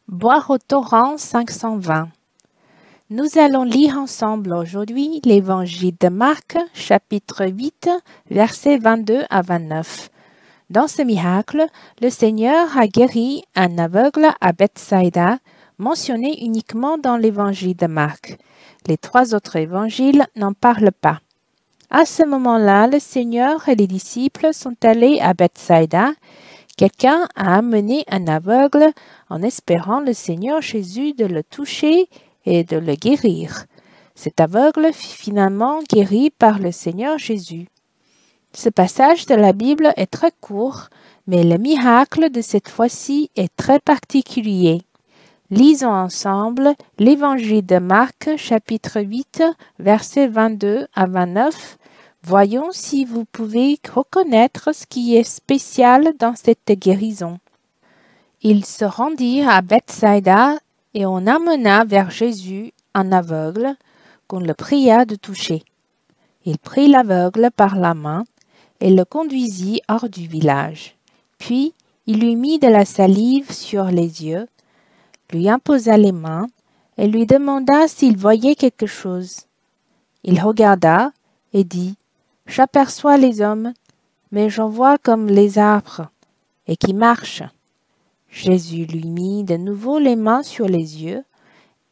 Boire au torrent 520. Nous allons lire ensemble aujourd'hui l'Évangile de Marc, chapitre 8, versets 22 à 29. Dans ce miracle, le Seigneur a guéri un aveugle à Bethsaïda, mentionné uniquement dans l'Évangile de Marc. Les trois autres évangiles n'en parlent pas. À ce moment-là, le Seigneur et les disciples sont allés à Bethsaïda. Quelqu'un a amené un aveugle en espérant le Seigneur Jésus de le toucher et de le guérir. Cet aveugle fut finalement guéri par le Seigneur Jésus. Ce passage de la Bible est très court, mais le miracle de cette fois-ci est très particulier. Lisons ensemble l'Évangile de Marc, chapitre 8, versets 22 à 29. Voyons si vous pouvez reconnaître ce qui est spécial dans cette guérison. Ils se rendirent à Bethsaïda et on amena vers Jésus un aveugle qu'on le pria de toucher. Il prit l'aveugle par la main et le conduisit hors du village. Puis il lui mit de la salive sur les yeux, lui imposa les mains et lui demanda s'il voyait quelque chose. Il regarda et dit: « J'aperçois les hommes, mais j'en vois comme les arbres, et qui marchent. » Jésus lui mit de nouveau les mains sur les yeux,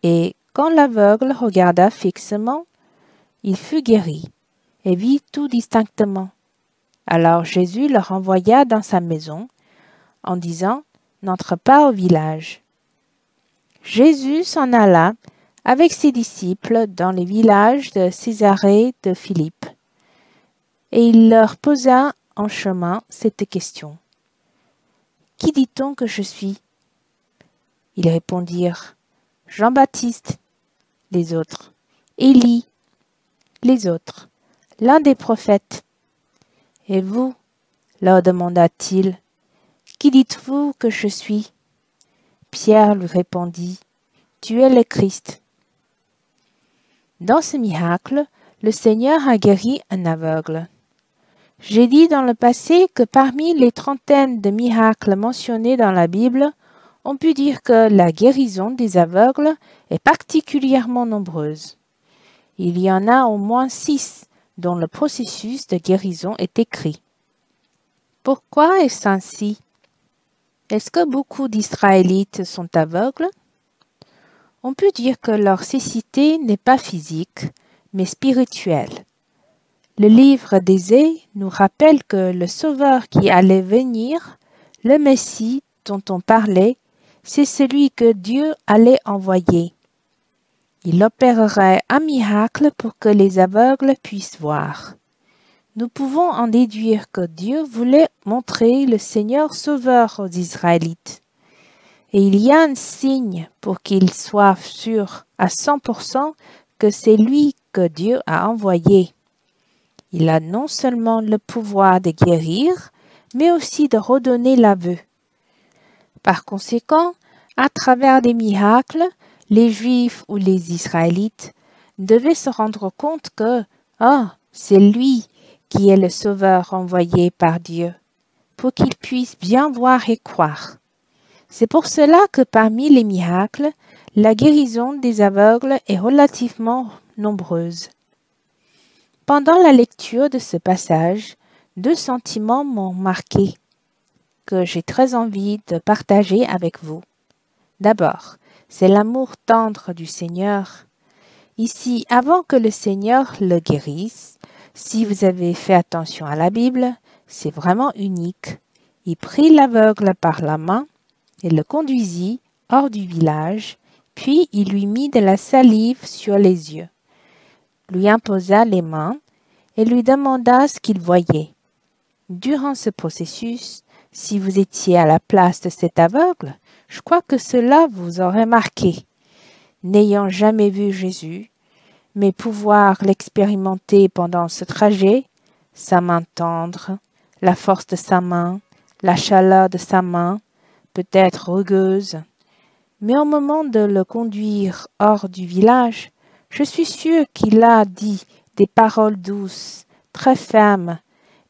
et quand l'aveugle regarda fixement, il fut guéri, et vit tout distinctement. Alors Jésus le renvoya dans sa maison, en disant: « N'entre pas au village. » Jésus s'en alla avec ses disciples dans les villages de Césarée de Philippe. Et il leur posa en chemin cette question: « Qui dit-on que je suis ?» Ils répondirent: « Jean-Baptiste. » Les autres: « Élie. » Les autres: « L'un des prophètes. » « Et vous, leur demanda-t-il, qui dites-vous que je suis ?» Pierre lui répondit: « Tu es le Christ. » Dans ce miracle, le Seigneur a guéri un aveugle. J'ai dit dans le passé que parmi les trentaines de miracles mentionnés dans la Bible, on peut dire que la guérison des aveugles est particulièrement nombreuse. Il y en a au moins 6 dont le processus de guérison est écrit. Pourquoi est-ce ainsi? Est-ce que beaucoup d'Israélites sont aveugles? On peut dire que leur cécité n'est pas physique, mais spirituelle. Le livre d'Ésée nous rappelle que le Sauveur qui allait venir, le Messie dont on parlait, c'est celui que Dieu allait envoyer. Il opérerait un miracle pour que les aveugles puissent voir. Nous pouvons en déduire que Dieu voulait montrer le Seigneur Sauveur aux Israélites. Et il y a un signe pour qu'ils soient sûrs à 100% que c'est lui que Dieu a envoyé. Il a non seulement le pouvoir de guérir, mais aussi de redonner la vue. Par conséquent, à travers des miracles, les Juifs ou les Israélites devaient se rendre compte que c'est lui qui est le Sauveur envoyé par Dieu, pour qu'ils puissent bien voir et croire. C'est pour cela que parmi les miracles, la guérison des aveugles est relativement nombreuse. Pendant la lecture de ce passage, 2 sentiments m'ont marqué, que j'ai très envie de partager avec vous. D'abord, c'est l'amour tendre du Seigneur. Ici, avant que le Seigneur le guérisse, si vous avez fait attention à la Bible, c'est vraiment unique. Il prit l'aveugle par la main et le conduisit hors du village, puis il lui mit de la salive sur les yeux, lui imposa les mains et lui demanda ce qu'il voyait. Durant ce processus, si vous étiez à la place de cet aveugle, je crois que cela vous aurait marqué. N'ayant jamais vu Jésus, mais pouvoir l'expérimenter pendant ce trajet, sa main tendre, la force de sa main, la chaleur de sa main, peut-être rugueuse. Mais au moment de le conduire hors du village, je suis sûre qu'il a dit des paroles douces, très fermes,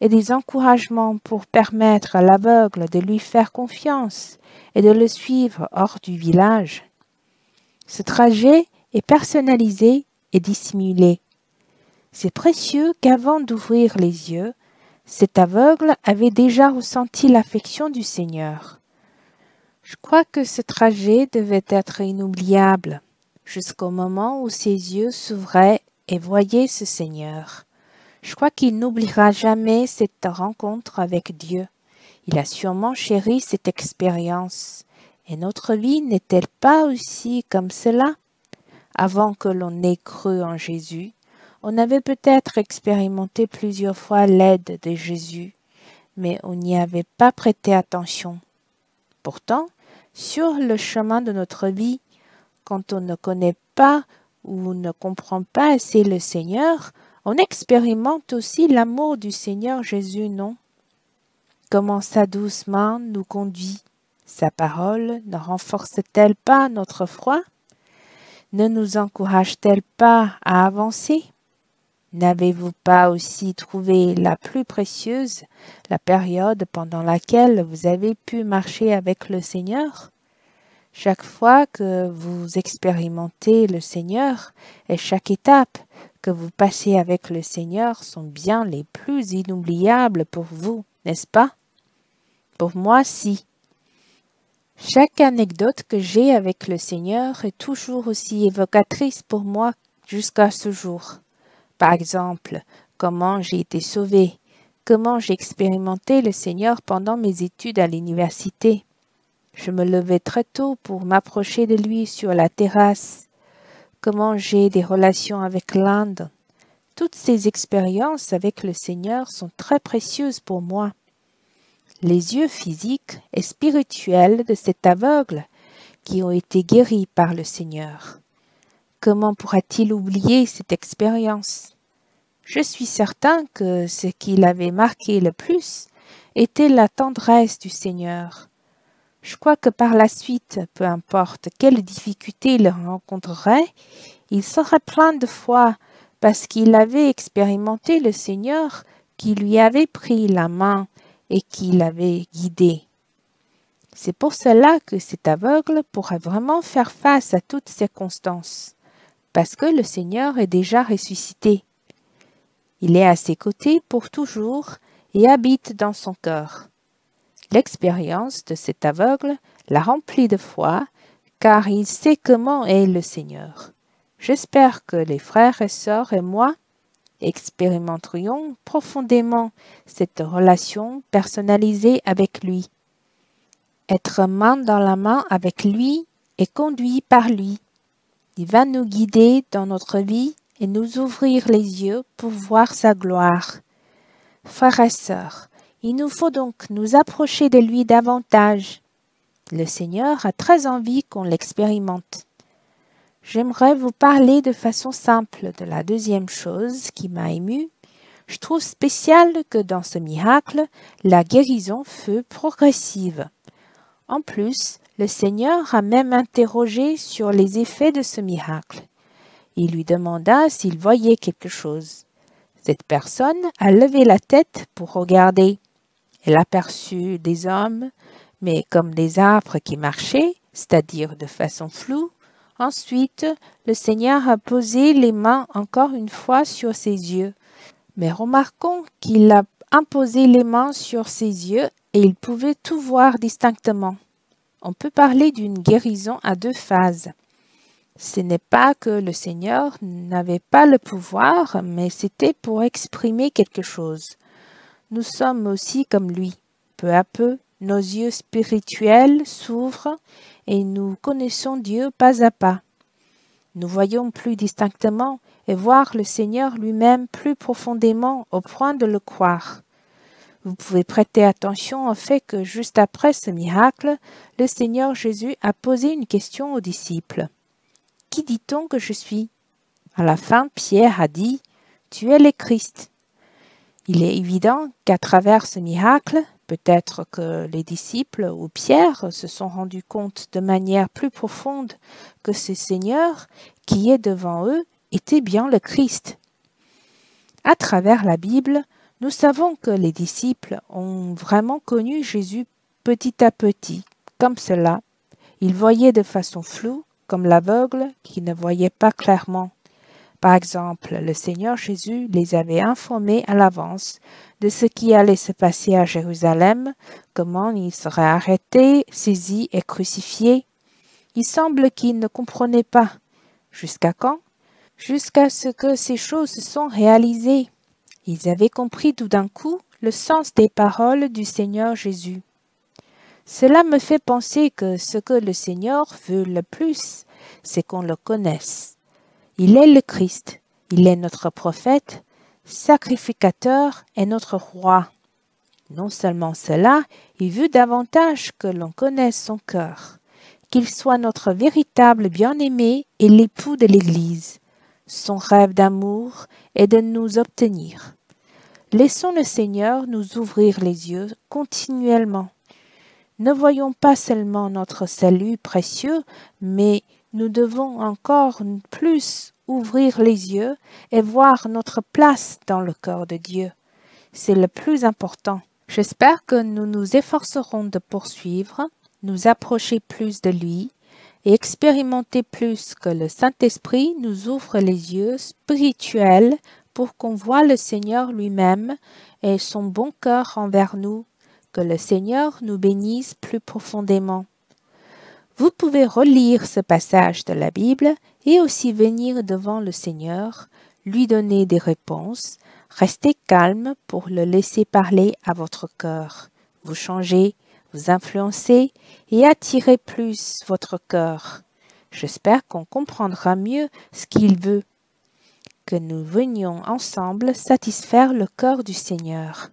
et des encouragements pour permettre à l'aveugle de lui faire confiance et de le suivre hors du village. Ce trajet est personnalisé et dissimulé. C'est précieux qu'avant d'ouvrir les yeux, cet aveugle avait déjà ressenti l'affection du Seigneur. Je crois que ce trajet devait être inoubliable, jusqu'au moment où ses yeux s'ouvraient et voyaient ce Seigneur. Je crois qu'il n'oubliera jamais cette rencontre avec Dieu. Il a sûrement chéri cette expérience. Et notre vie n'est-elle pas aussi comme cela? Avant que l'on ait cru en Jésus, on avait peut-être expérimenté plusieurs fois l'aide de Jésus, mais on n'y avait pas prêté attention. Pourtant, sur le chemin de notre vie, quand on ne connaît pas ou ne comprend pas assez le Seigneur, on expérimente aussi l'amour du Seigneur Jésus, non? Comment sa douce main nous conduit? Sa parole ne renforce-t-elle pas notre foi? Ne nous encourage-t-elle pas à avancer? N'avez-vous pas aussi trouvé la plus précieuse la période pendant laquelle vous avez pu marcher avec le Seigneur? Chaque fois que vous expérimentez le Seigneur et chaque étape que vous passez avec le Seigneur sont bien les plus inoubliables pour vous, n'est-ce pas? Pour moi, si. Chaque anecdote que j'ai avec le Seigneur est toujours aussi évocatrice pour moi jusqu'à ce jour. Par exemple, comment j'ai été sauvée, comment j'ai expérimenté le Seigneur pendant mes études à l'université. Je me levais très tôt pour m'approcher de lui sur la terrasse, comment j'ai des relations avec l'Inde. Toutes ces expériences avec le Seigneur sont très précieuses pour moi. Les yeux physiques et spirituels de cet aveugle qui ont été guéris par le Seigneur. Comment pourra-t-il oublier cette expérience? Je suis certain que ce qui l'avait marqué le plus était la tendresse du Seigneur. Je crois que par la suite, peu importe quelles difficultés il rencontrerait, il serait plein de foi parce qu'il avait expérimenté le Seigneur qui lui avait pris la main et qui l'avait guidé. C'est pour cela que cet aveugle pourrait vraiment faire face à toutes circonstances, parce que le Seigneur est déjà ressuscité. Il est à ses côtés pour toujours et habite dans son cœur. L'expérience de cet aveugle l'a rempli de foi, car il sait comment est le Seigneur. J'espère que les frères et sœurs et moi expérimenterions profondément cette relation personnalisée avec lui. Être main dans la main avec lui et conduit par lui. Il va nous guider dans notre vie et nous ouvrir les yeux pour voir sa gloire. Frères et sœurs, il nous faut donc nous approcher de lui davantage. Le Seigneur a très envie qu'on l'expérimente. J'aimerais vous parler de façon simple de la deuxième chose qui m'a ému. Je trouve spécial que dans ce miracle, la guérison fut progressive. En plus, le Seigneur a même interrogé sur les effets de ce miracle. Il lui demanda s'il voyait quelque chose. Cette personne a levé la tête pour regarder. Elle aperçut des hommes, mais comme des arbres qui marchaient, c'est-à-dire de façon floue. Ensuite, le Seigneur a posé les mains encore une fois sur ses yeux. Mais remarquons qu'il a imposé les mains sur ses yeux et il pouvait tout voir distinctement. On peut parler d'une guérison à deux phases. Ce n'est pas que le Seigneur n'avait pas le pouvoir, mais c'était pour exprimer quelque chose. Nous sommes aussi comme lui. Peu à peu, nos yeux spirituels s'ouvrent et nous connaissons Dieu pas à pas. Nous voyons plus distinctement et voir le Seigneur lui-même plus profondément au point de le croire. Vous pouvez prêter attention au fait que juste après ce miracle, le Seigneur Jésus a posé une question aux disciples. « Qui dit-on que je suis ?» À la fin, Pierre a dit « Tu es le Christ ». Il est évident qu'à travers ce miracle, peut-être que les disciples ou Pierre se sont rendus compte de manière plus profonde que ce Seigneur qui est devant eux était bien le Christ. À travers la Bible, Nous savons que les disciples ont vraiment connu Jésus petit à petit, comme cela. Ils voyaient de façon floue, comme l'aveugle qui ne voyait pas clairement. Par exemple, le Seigneur Jésus les avait informés à l'avance de ce qui allait se passer à Jérusalem, comment il serait arrêté, saisi et crucifié. Il semble qu'ils ne comprenaient pas. Jusqu'à quand? Jusqu'à ce que ces choses se sont réalisées. Ils avaient compris tout d'un coup le sens des paroles du Seigneur Jésus. Cela me fait penser que ce que le Seigneur veut le plus, c'est qu'on le connaisse. Il est le Christ, il est notre prophète, sacrificateur et notre roi. Non seulement cela, il veut davantage que l'on connaisse son cœur, qu'il soit notre véritable bien-aimé et l'époux de l'Église. Son rêve d'amour est de nous obtenir. Laissons le Seigneur nous ouvrir les yeux continuellement. Ne voyons pas seulement notre salut précieux, mais nous devons encore plus ouvrir les yeux et voir notre place dans le cœur de Dieu. C'est le plus important. J'espère que nous nous efforcerons de poursuivre, nous approcher plus de lui et expérimenter plus que le Saint-Esprit nous ouvre les yeux spirituels pour qu'on voie le Seigneur lui-même et son bon cœur envers nous, que le Seigneur nous bénisse plus profondément. Vous pouvez relire ce passage de la Bible et aussi venir devant le Seigneur, lui donner des réponses, rester calme pour le laisser parler à votre cœur, vous changer, vous influencer et attirer plus votre cœur. J'espère qu'on comprendra mieux ce qu'il veut, que nous venions ensemble satisfaire le cœur du Seigneur.